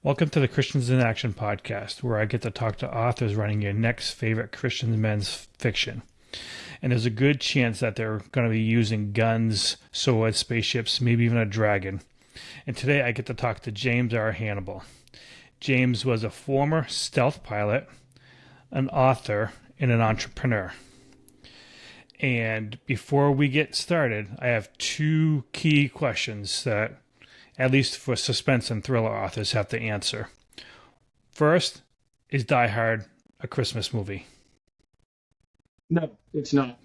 Welcome to the Christians in Action podcast, where I get to talk to authors writing your next favorite Christian men's fiction. And there's a good chance that they're going to be using guns, swords, spaceships, maybe even a dragon. And today I get to talk to James R Hannibal. James was a former stealth pilot, an author, and an entrepreneur. And before we get started, I have two key questions that, at least for suspense and thriller authors, have to answer. First, is Die Hard a Christmas movie? No, it's not.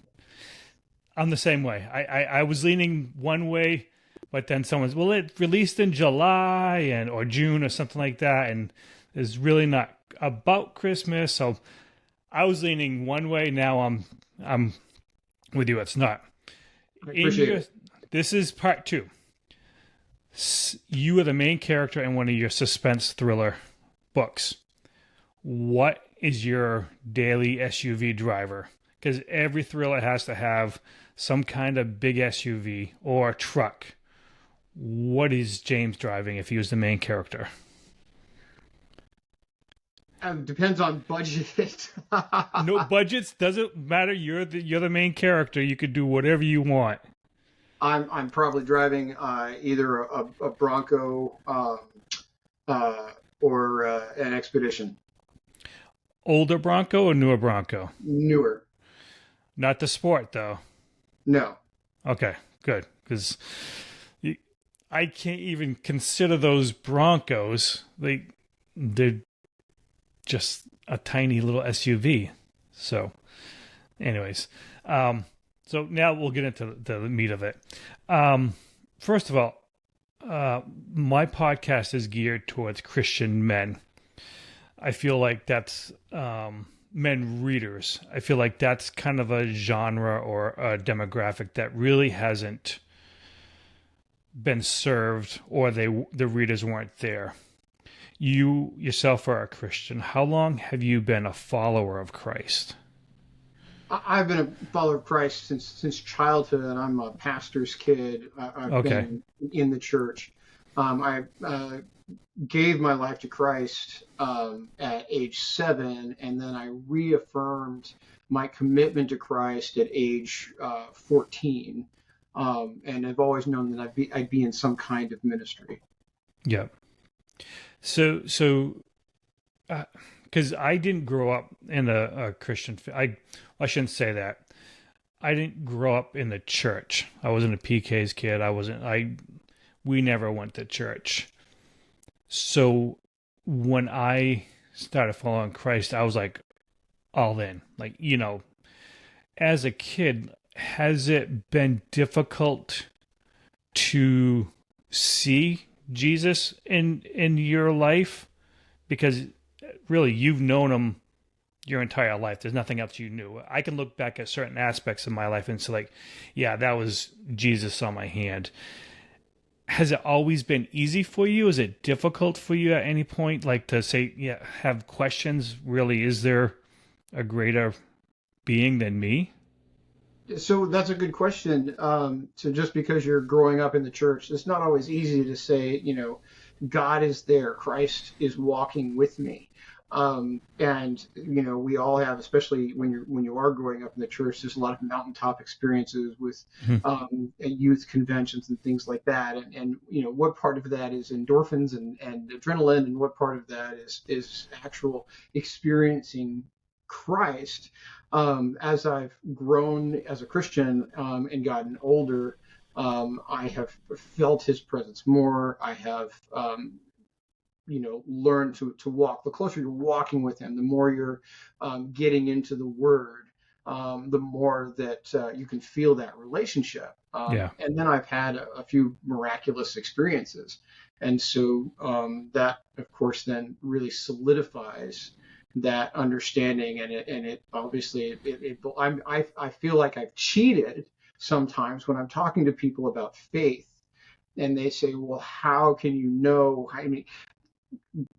I'm the same way. I was leaning one way, but then someone's, well, it released in July or June or something like that, and is really not about Christmas. So I was leaning one way. Now I'm with you. It's not. I appreciate it. This is part two. You are the main character in one of your suspense thriller books. What is your daily SUV driver? Because every thriller has to have some kind of big SUV or truck. What is James driving if he was the main character? Depends on budget. No budgets, doesn't matter. You're the main character. You could do whatever you want. I'm probably driving either a Bronco or an Expedition. Older Bronco or newer Bronco? Newer. Not the sport, though. No. Okay, good. Because I can't even consider those Broncos. They're just a tiny little SUV. So, anyways, so now we'll get into the meat of it. First of all, my podcast is geared towards Christian men. I feel like that's men readers. I feel like that's kind of a genre or a demographic that really hasn't been served, or the readers weren't there. You yourself are a Christian. How long have you been a follower of Christ? I've been a follower of Christ since childhood, and I'm a pastor's kid. I've been in the church. I gave my life to Christ at age 7, and then I reaffirmed my commitment to Christ at age 14. And I've always known that I'd be in some kind of ministry. Yeah. So, because I didn't grow up in a Christian. I shouldn't say that. I didn't grow up in the church. I wasn't a PK's kid. We never went to church. So when I started following Christ, I was like all in. Like, as a kid, has it been difficult to see Jesus in your life? Because really, you've known him your entire life. There's nothing else you knew. I can look back at certain aspects of my life and say, like, yeah, that was Jesus on my hand. Has it always been easy for you? Is it difficult for you at any point, like to say, yeah, have questions? Really, is there a greater being than me? So that's a good question. So just because you're growing up in the church, it's not always easy to say, God is there. Christ is walking with me. And we all have, especially when you are growing up in the church, there's a lot of mountaintop experiences with youth conventions and things like that. And what part of that is endorphins and adrenaline, and what part of that is actual experiencing Christ. As I've grown as a Christian and gotten older, I have felt his presence more. I have learn to walk. The closer you're walking with him, the more you're getting into the word, the more that you can feel that relationship. And then I've had a few miraculous experiences. And so that, of course, then really solidifies that understanding. And it obviously, I feel like I've cheated sometimes when I'm talking to people about faith. And they say, well, how can you know? I mean,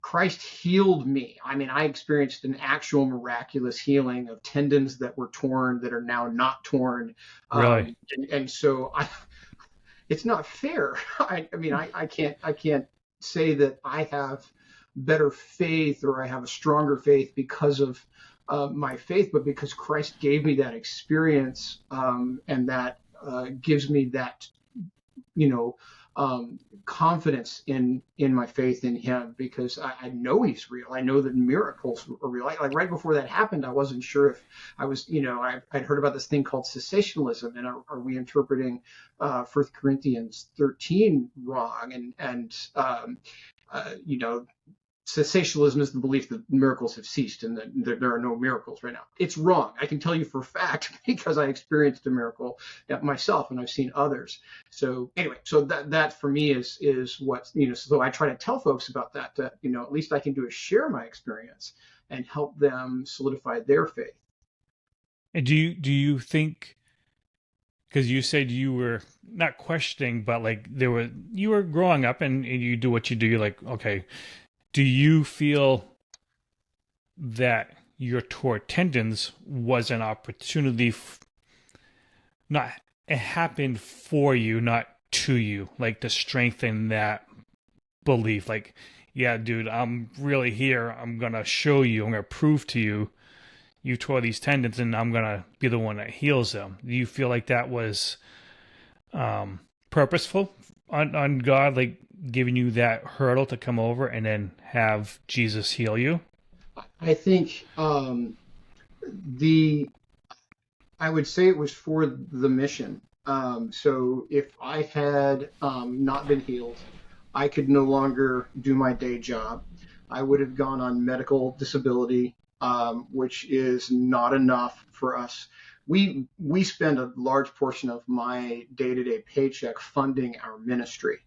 Christ healed me. I mean, I experienced an actual miraculous healing of tendons that were torn that are now not torn. Really? And so it's not fair. I mean, I can't say that I have better faith or I have a stronger faith because of my faith, but because Christ gave me that experience, and that gives me that, you know, confidence in my faith in Him, because I know He's real. I know that miracles are real. Like right before that happened, I wasn't sure if I was, I'd heard about this thing called cessationalism, and are we interpreting 1 Corinthians 13 wrong? Cessationalism is the belief that miracles have ceased and that there are no miracles right now. It's wrong. I can tell you for a fact because I experienced a miracle myself and I've seen others. So anyway, so that for me is what, so I try to tell folks about that, at least I can do is share my experience and help them solidify their faith. And do you think, because you said you were not questioning, but like you were growing up and you do what you do, you're like, okay, do you feel that your tour attendance was an opportunity, not it happened for you, not to you, like to strengthen that belief? Like, yeah, dude, I'm really here. I'm going to show you. I'm going to prove to you. You tore these tendons and I'm going to be the one that heals them. Do you feel like that was purposeful on God, like giving you that hurdle to come over and then have Jesus heal you? I think I would say it was for the mission. So if I had not been healed, I could no longer do my day job. I would have gone on medical disability, which is not enough for us. We spend a large portion of my day-to-day paycheck funding our ministry.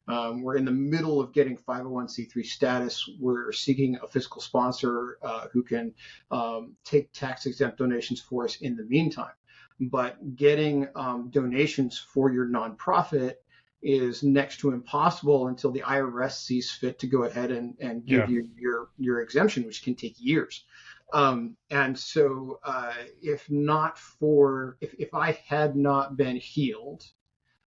We're in the middle of getting 501c3 status. We're seeking a fiscal sponsor who can take tax-exempt donations for us in the meantime. But getting donations for your nonprofit is next to impossible until the IRS sees fit to go ahead and give you your exemption, which can take years. And so if I had not been healed,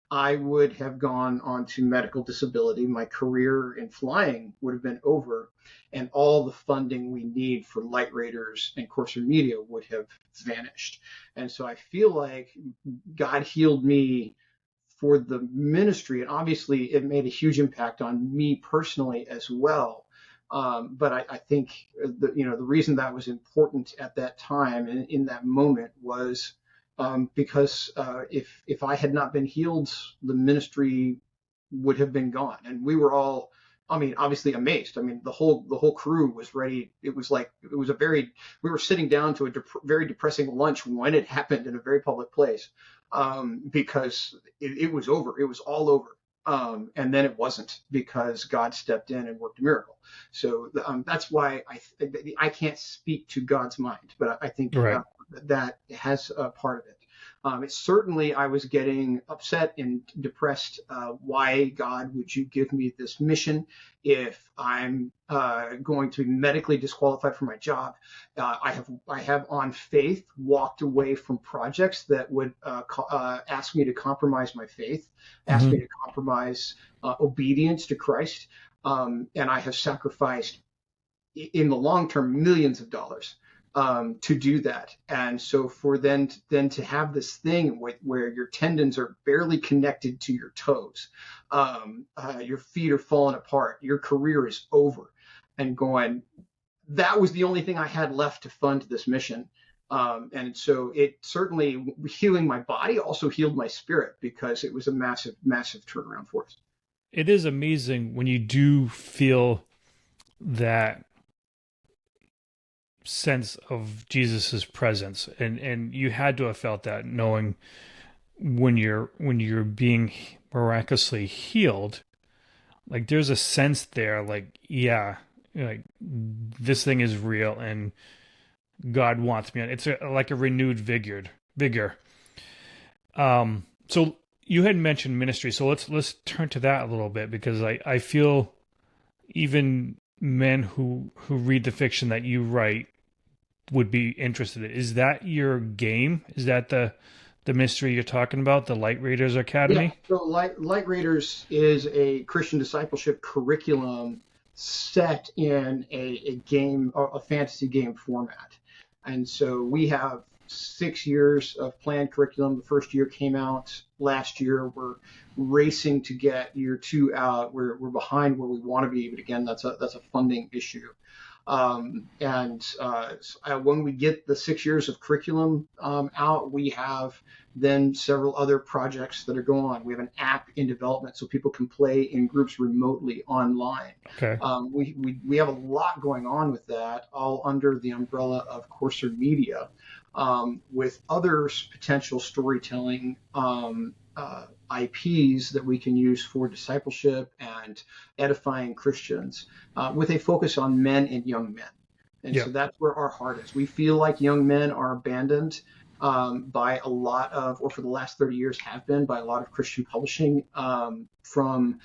I would have gone on to medical disability. My career in flying would have been over, and all the funding we need for Light Raiders and Corsair Media would have vanished. And so I feel like God healed me for the ministry, and obviously it made a huge impact on me personally as well. But I think the reason that was important at that time and in that moment was because if I had not been healed, the ministry would have been gone, and we were all, I mean, obviously amazed. I mean, the whole crew was ready. It was like we were sitting down to a very depressing lunch when it happened in a very public place, because it was over. It was all over. And then it wasn't, because God stepped in and worked a miracle. So that's why I can't speak to God's mind, but I think that has a part of it. It's certainly, I was getting upset and depressed. Why, God, would you give me this mission if I'm going to be medically disqualified from my job? I have on faith walked away from projects that would ask me to compromise my faith, ask me to compromise obedience to Christ, and I have sacrificed in the long term millions of dollars to do that. And so for then to have this thing where your tendons are barely connected to your toes, your feet are falling apart, your career is over, and going, that was the only thing I had left to fund this mission. And so it certainly, healing my body also healed my spirit, because it was a massive, massive turnaround for us. It is amazing when you do feel that sense of Jesus's presence, and you had to have felt that, knowing when you're being miraculously healed, like there's a sense there, like, yeah, like this thing is real and God wants me. It's like a renewed vigor. So you had mentioned ministry, so let's turn to that a little bit, because I feel even men who read the fiction that you write would be interested in. Is that your game? Is that the mystery you're talking about, the Light Raiders Academy? Yeah, so Light Raiders is a Christian discipleship curriculum set in a game, a fantasy game format. And so we have 6 years of planned curriculum. The first year came out last year. We're racing to get year two out. We're behind where we want to be, but again, that's a funding issue. When we get the 6 years of curriculum out, we have then several other projects that are going on. We have an app in development so people can play in groups remotely online. Okay. We have a lot going on with that, all under the umbrella of Courser Media, with other potential storytelling IPs that we can use for discipleship and edifying Christians, with a focus on men and young men. And so that's where our heart is. We feel like young men are abandoned by a lot of, or for the last 30 years have been, by a lot of Christian publishing from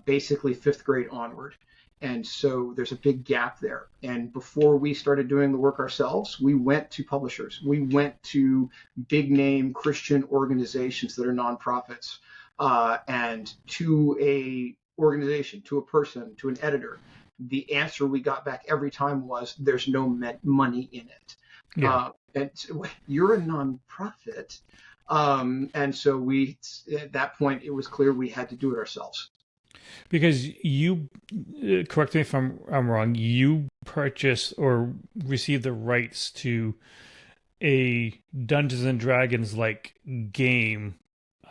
basically fifth grade onward. And so there's a big gap there. And before we started doing the work ourselves, we went to publishers. We went to big name Christian organizations that are nonprofits, and to a organization, to a person, to an editor. The answer we got back every time was, there's no money in it. And you're a nonprofit. And so at that point, it was clear we had to do it ourselves. Because you, correct me if I'm wrong, you purchased or received the rights to a Dungeons and Dragons like game.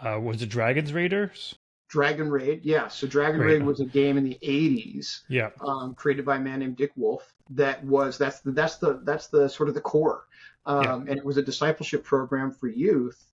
Was it Dragons Raiders? Dragon Raid, yeah. So Dragon Raid was a game in the 80s, created by a man named Dick Wolf. That's the sort of the core, and it was a discipleship program for youth.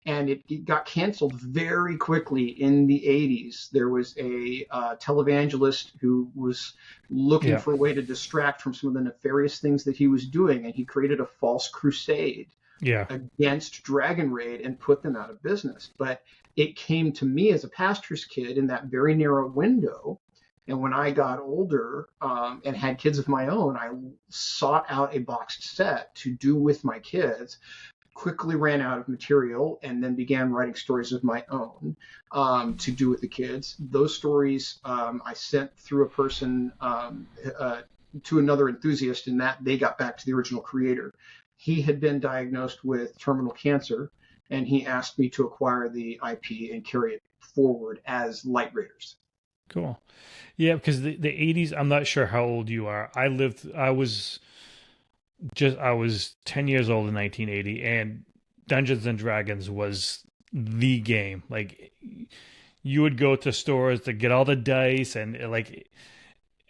And it got canceled very quickly in the 80s. There was a televangelist who was looking for a way to distract from some of the nefarious things that he was doing, and he created a false crusade against Dragon Raid and put them out of business. But it came to me as a pastor's kid in that very narrow window. And when I got older and had kids of my own, I sought out a boxed set to do with my kids. Quickly ran out of material and then began writing stories of my own to do with the kids. Those stories I sent through a person to another enthusiast, in that they got back to the original creator. He had been diagnosed with terminal cancer, and he asked me to acquire the IP and carry it forward as Light Raiders. Cool. Yeah, because the 80s, I'm not sure how old you are. I was 10 years old in 1980, and Dungeons and Dragons was the game. Like, you would go to stores to get all the dice, and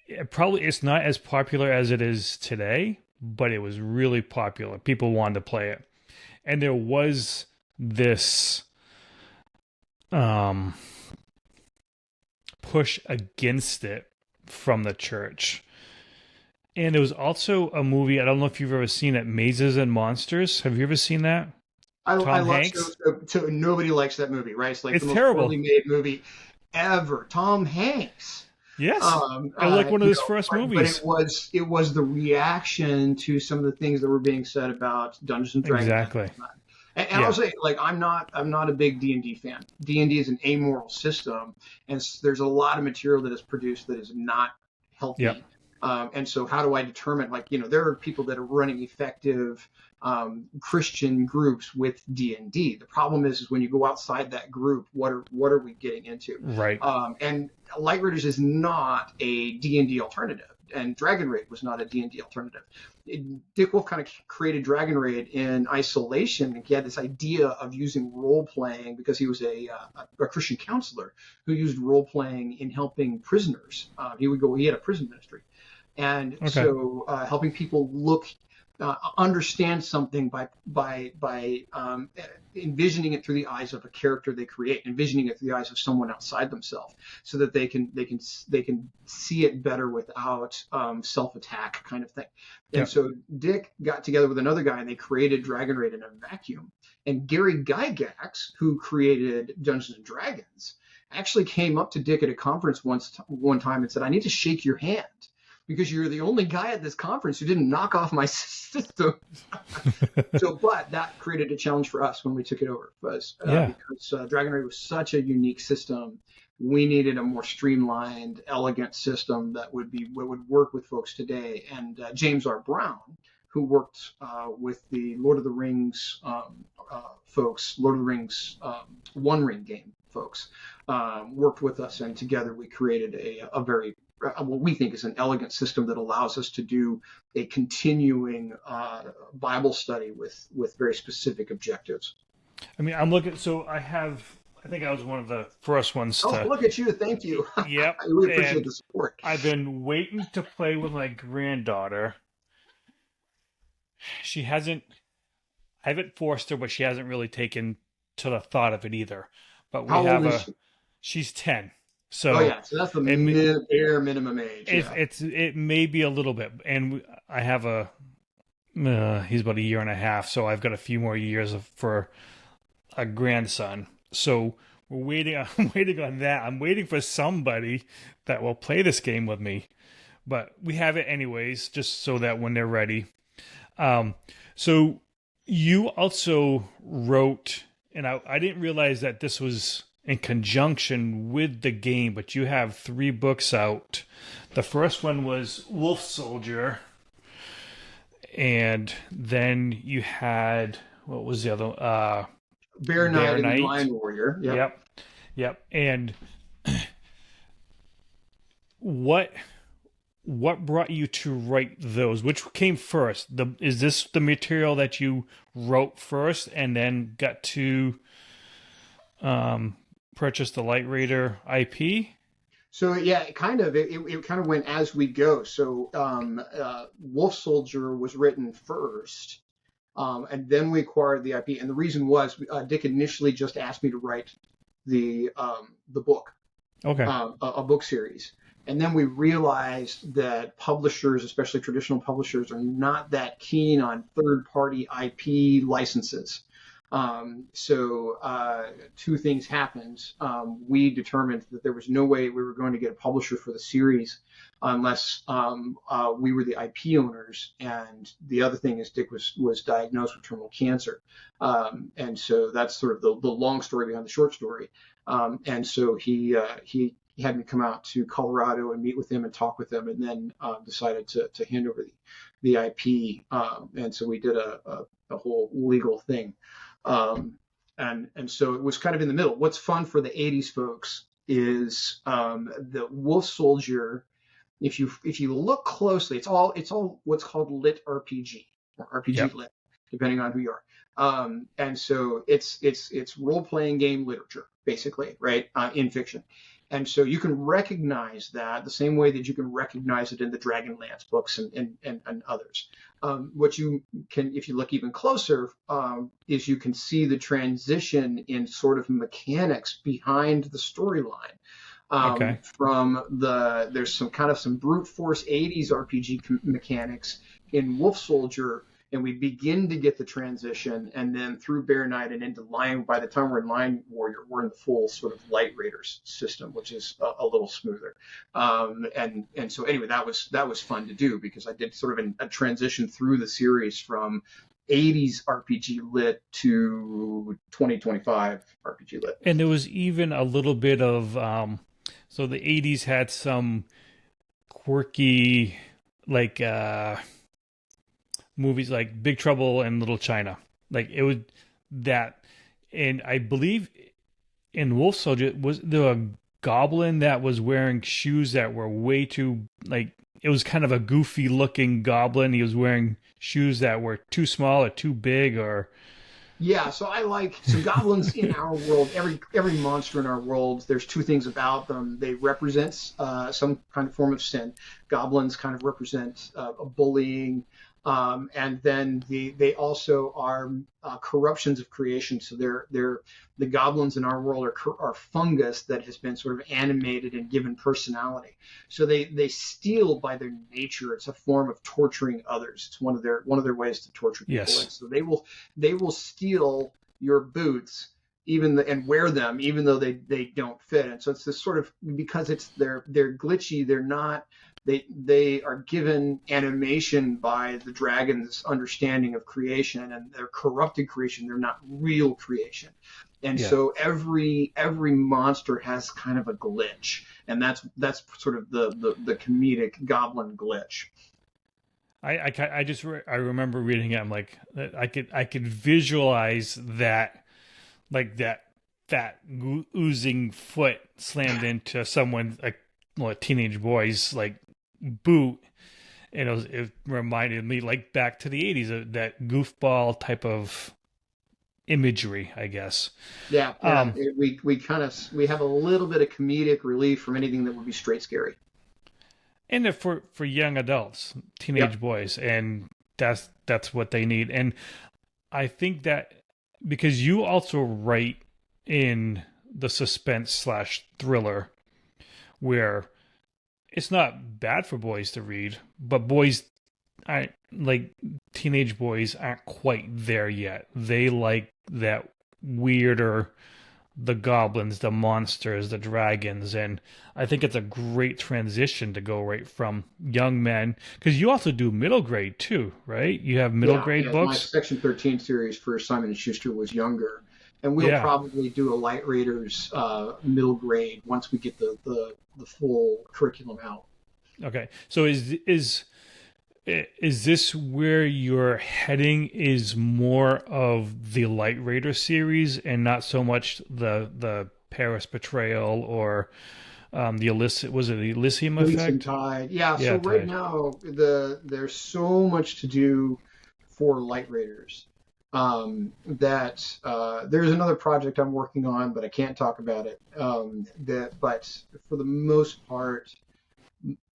it's not as popular as it is today, but it was really popular. People wanted to play it. And there was this push against it from the church. And there was also a movie, I don't know if you've ever seen it, Mazes and Monsters. Have you ever seen that? Tom Hanks? Nobody likes that movie, right? It's it's the most terrible. poorly made movie ever. Tom Hanks. Yes. Like one of his first movies. But it was the reaction to some of the things that were being said about Dungeons and Dragons. Exactly. And I'll say, I'm not a big D&D fan. D&D is an amoral system, and there's a lot of material that is produced that is not healthy. Yep. And so how do I determine, there are people that are running effective Christian groups with D&D. The problem is when you go outside that group, what are we getting into? Right. And Light Raiders is not a D&D alternative, and Dragon Raid was not a D&D alternative. Dick Wolf kind of created Dragon Raid in isolation. He had this idea of using role-playing because he was a Christian counselor who used role-playing in helping prisoners. He had a prison ministry. And so helping people understand something by envisioning it through the eyes of a character they create, envisioning it through the eyes of someone outside themselves, so that they can see it better without self-attack kind of thing. And so Dick got together with another guy, and they created Dragon Raid in a vacuum. And Gary Gygax, who created Dungeons and Dragons, actually came up to Dick at a conference one time and said, "I need to shake your hand, because you're the only guy at this conference who didn't knock off my system." But that created a challenge for us when we took it over, because Dragon Raid was such a unique system we needed a more streamlined, elegant system that would work with folks today. And James R. Brown, who worked with the Lord of the Rings folks, Lord of the Rings One Ring game folks, worked with us, and together we created a very what we think is an elegant system that allows us to do a continuing Bible study with very specific objectives. I mean, I'm looking. So I think I was one of the first ones Oh, to. look at you! Thank you. Yep. I really appreciate And the support. I've been waiting to play with my granddaughter. She hasn't. I haven't forced her, but she hasn't really taken to the thought of it either. But we How have old is a. she? She's 10. Oh So yeah, so that's the bare minimum age. Yeah. it may be a little bit, and I have a. He's about a year and a half, so I've got a few more years for a grandson. So we're waiting. I'm waiting on that. I'm waiting for somebody that will play this game with me. But we have it anyways, just so that when they're ready. So you also wrote, and I didn't realize that this was in conjunction with the game, but you have 3 books out. The first one was Wolf Soldier, and then you had, what was the other? Bear Bear Knight and Knight. Lion Warrior. Yep. Yep. And what brought you to write those? Which came first? Is this the material that you wrote first and then got to purchase the Light Raider IP? So yeah, it kind of went as we go. So Wolf Soldier was written first, and then we acquired the IP. And the reason was Dick initially just asked me to write the book, Okay. a book series. And then we realized that publishers, especially traditional publishers, are not that keen on third-party IP licenses. So 2 things happened. We determined that there was no way we were going to get a publisher for the series unless we were the IP owners. And the other thing is Dick was diagnosed with terminal cancer. And so that's sort of the long story behind the short story. And so he had me come out to Colorado and meet with him and talk with him, and then decided to hand over the IP. And so we did a whole legal thing. And so it was kind of in the middle. What's fun for the 80s folks is the Wolf Soldier. If you look closely, it's all what's called lit RPG or RPG Yep. lit, depending on who you are. And so it's role playing game literature basically, right? In fiction. And so you can recognize that the same way that you can recognize it in the Dragonlance books and others. What you can, if you look even closer, is you can see the transition in sort of mechanics behind the storyline. Okay. There's some brute force 80s RPG mechanics in Wolf Soldier, and we begin to get the transition, and then through Bear Knight and into Lion. By the time we're in Lion Warrior, we're in the full sort of Light Raiders system, which is a little smoother. And so anyway, that was fun to do because I did sort of a transition through the series from 80s RPG lit to 2025 RPG lit. And there was even a little bit of so the 80s had some quirky like movies like Big Trouble in Little China. Like it was that, and I believe in Wolf Soldier was there a goblin that was wearing shoes that were way too like it was kind of a goofy looking goblin. He was wearing shoes that were too small or too big or Yeah, so goblins in our world, every monster in our world, there's 2 things about them. They represent some kind of form of sin. Goblins kind of represent bullying, and then they also are corruptions of creation. So they're the goblins in our world are fungus that has been sort of animated and given personality. So they steal by their nature. It's a form of torturing others. It's one of their ways to torture people. Yes. And so they will steal your boots and wear them even though they don't fit. And so it's this sort of, because they're glitchy, they're not. They are given animation by the dragon's understanding of creation, and they're corrupted creation. They're not real creation. And Yeah. so every monster has kind of a glitch, and that's sort of the comedic goblin glitch. I remember reading it. I'm like, I could visualize that, like that fat oozing foot slammed into someone, like, well, a teenage boy's like boot, and it reminded me like back to the '80s, of that goofball type of imagery, I guess. Yeah, yeah. Um, We have a little bit of comedic relief from anything that would be straight scary. and for young adults, Yep. teenage boys, and that's what they need. And I think that because you also write in the suspense slash thriller, where it's not bad for boys to read, but boys aren't, like, teenage boys aren't quite there yet. They like that weirder, the goblins, the monsters, the dragons, and I think it's a great transition to go right from young men, because you also do middle grade too, right? You have middle Yeah, grade yeah. My books. Section 13 series for Simon and Schuster was younger, and we'll Yeah. probably do a Light Raiders middle grade once we get the full curriculum out. Okay. So is this where you're heading? Is more of the Light Raider series and not so much the Paris Betrayal or the Elysium? Was it the Elysium Elysium Effect? Tide. Yeah, so Yeah, right Tide. now there's so much to do for Light Raiders that there's another project I'm working on, but I can't talk about it. But for the most part,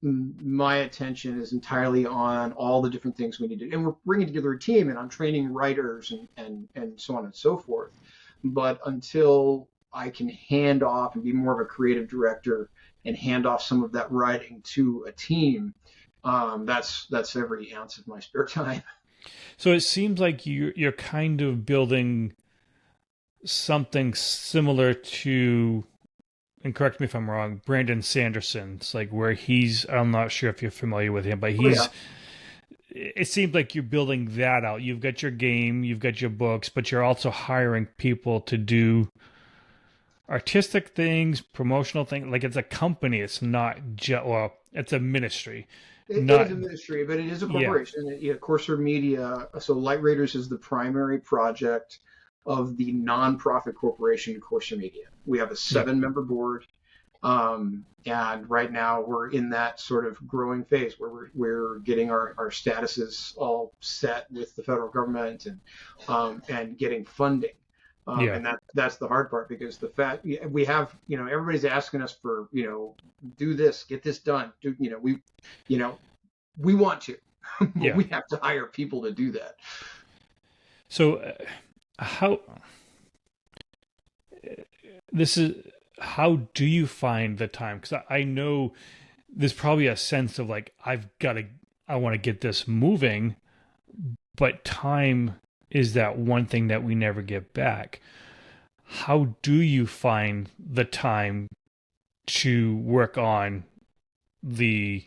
my attention is entirely on all the different things we need to do. And we're bringing together a team, and I'm training writers and so on and so forth. But until I can hand off and be more of a creative director and hand off some of that writing to a team, that's every ounce of my spare time. So it seems like you're kind of building something similar to, and correct me if I'm wrong, Brandon Sanderson's, like where he's, I'm not sure if you're familiar with him, but Oh yeah, it seems like you're building that out. You've got your game, you've got your books, but you're also hiring people to do artistic things, promotional things. Like it's a company. It's not just, well, it's a ministry. it is Not, a ministry, but it is a yeah, corporation. Corsair Media. So Light Raiders is the primary project of the nonprofit corporation Corsair Media. We have a yep, 7-member board. And right now we're in that sort of growing phase where we're getting our statuses all set with the federal government and getting funding. yeah. And that's the hard part because the fact we have, everybody's asking us for, do this, get this done. You know, we want to, but Yeah. we have to hire people to do that. So, how this is how do you find the time? Because I know there's probably a sense of like I want to get this moving, but time is that one thing that we never get back. How do you find the time to work on the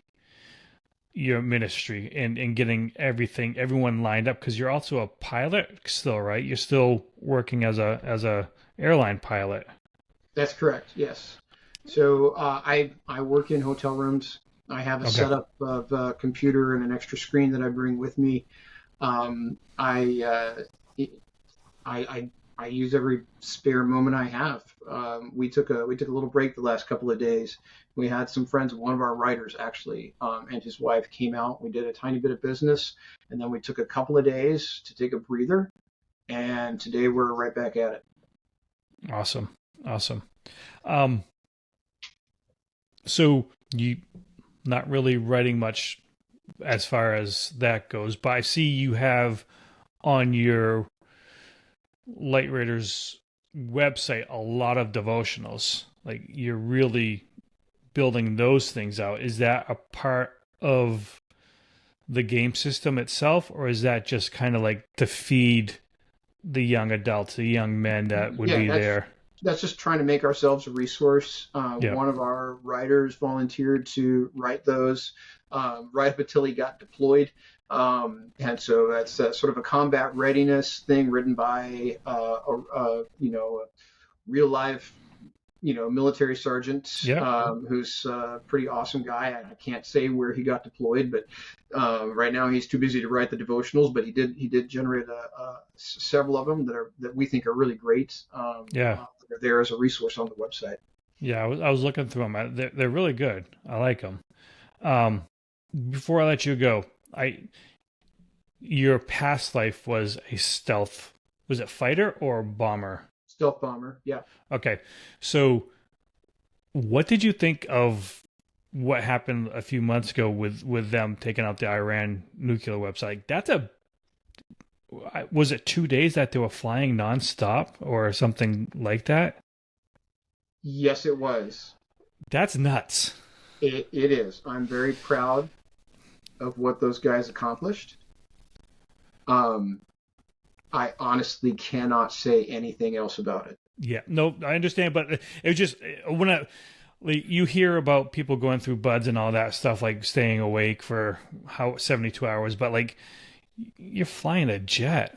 your ministry and getting everyone lined up? Because you're also a pilot still, right? You're still working as a airline pilot. That's correct. Yes. So I work in hotel rooms. I have a Okay. setup of a computer and an extra screen that I bring with me. Um, I, uh, I use every spare moment I have. We took a little break the last couple of days. We had some friends. One of our writers actually and his wife came out. We did a tiny bit of business, and then we took a couple of days to take a breather. And today we're right back at it. Awesome. Awesome. Um, so you not really writing much as far as that goes, but I see you have on your Light Raiders website a lot of devotionals. Like you're really building those things out. Is that a part of the game system itself, or is that just kind of like to feed the young adults, the young men that would Yeah, be that's there? that's just trying to make ourselves a resource. Yeah. One of our writers volunteered to write those right up until he got deployed. And so that's sort of a combat readiness thing written by a real life military sergeant Yep. who's a pretty awesome guy. I can't say where he got deployed, but right now he's too busy to write the devotionals. But he did generate several of them that we think are really great. Yeah. They're there as a resource on the website. Yeah. I was looking through them. They're really good. I like them. Um, before I let you go, your past life was a stealth. Was it fighter or bomber? Stealth bomber, yeah. Okay. So what did you think of what happened a few months ago with them taking out the Iran nuclear website? Was it 2 days that they were flying nonstop or something like that? Yes, it was. That's nuts. It is. I'm very proud of what those guys accomplished. Um, I honestly cannot say anything else about it. Yeah, no, I understand, but it was just when like, you hear about people going through buds and all that stuff, like staying awake for 72 hours, but like you're flying a jet.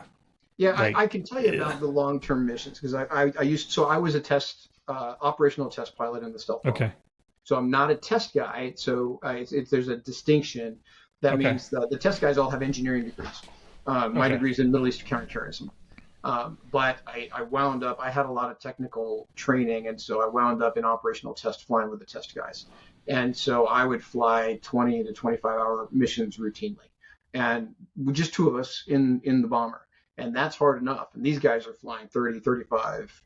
Yeah, Like, I can tell you about the long-term missions because I was a operational test pilot in the stealth okay, bomber. So I'm not a test guy. So there's a distinction. That okay, means the test guys all have engineering degrees. My okay, degree is in Middle Eastern counterterrorism. But I wound up, I had a lot of technical training, and so I wound up in operational test flying with the test guys. And so I would fly 20 to 25-hour missions routinely, and with just two of us in the bomber. And that's hard enough. And these guys are flying 30, 35,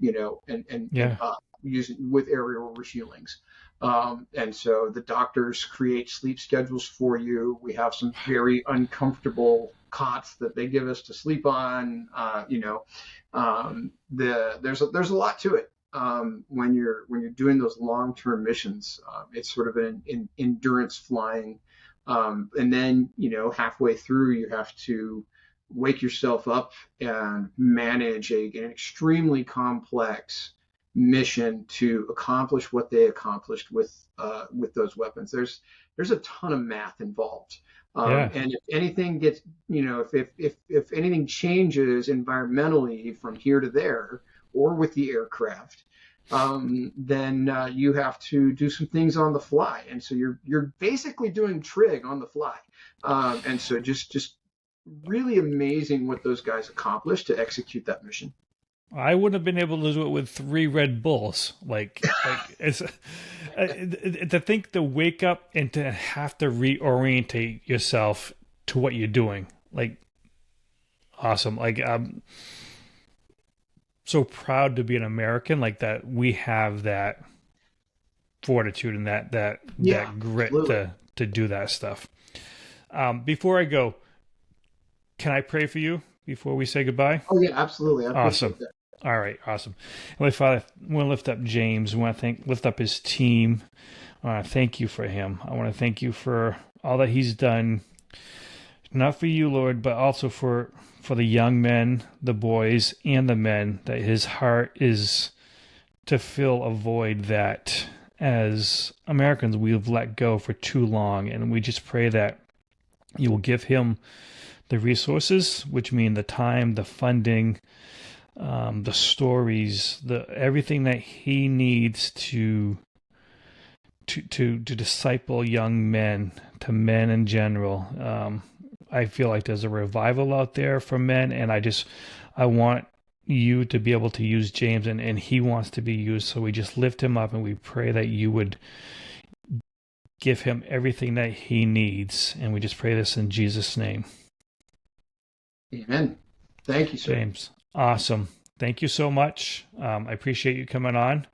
and yeah, up using with aerial refuelings. And so the doctors create sleep schedules for you. We have some very uncomfortable cots that they give us to sleep on. There's a lot to it. When you're doing those long-term missions, it's sort of an endurance flying, and then halfway through you have to wake yourself up and manage an extremely complex mission to accomplish what they accomplished with those weapons. There's a ton of math involved. yeah, And if anything gets, if anything changes environmentally from here to there, or with the aircraft, then you have to do some things on the fly, and so you're basically doing trig on the fly, and so just really amazing what those guys accomplished to execute that mission. I wouldn't have been able to do it with 3 Red Bulls. Like it's to think to wake up and to have to reorientate yourself to what you're doing. Like awesome. Like I'm so proud to be an American. Like that we have that fortitude and Yeah, that grit absolutely. to do that stuff. Before I go, can I pray for you before we say goodbye? Oh yeah, absolutely. I Awesome. appreciate that. All right, awesome. Heavenly Father, I want to lift up James. I want to lift up his team. I want to thank you for him. I want to thank you for all that he's done, not for you, Lord, but also for the young men, the boys, and the men. That his heart is to fill a void that, as Americans, we've let go for too long, and we just pray that you will give him the resources, which mean the time, the funding, the stories, the everything that he needs to disciple young men, to men in general. I feel like there's a revival out there for men, and I want you to be able to use James, and he wants to be used. So we just lift him up and we pray that you would give him everything that he needs. And we just pray this in Jesus' name. Amen. Thank you, sir. James, awesome. Thank you so much. I appreciate you coming on.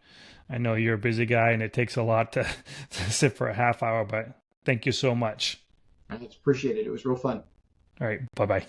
I know you're a busy guy and it takes a lot to sit for a half hour, but thank you so much. I appreciate it. It was real fun. All right. Bye bye.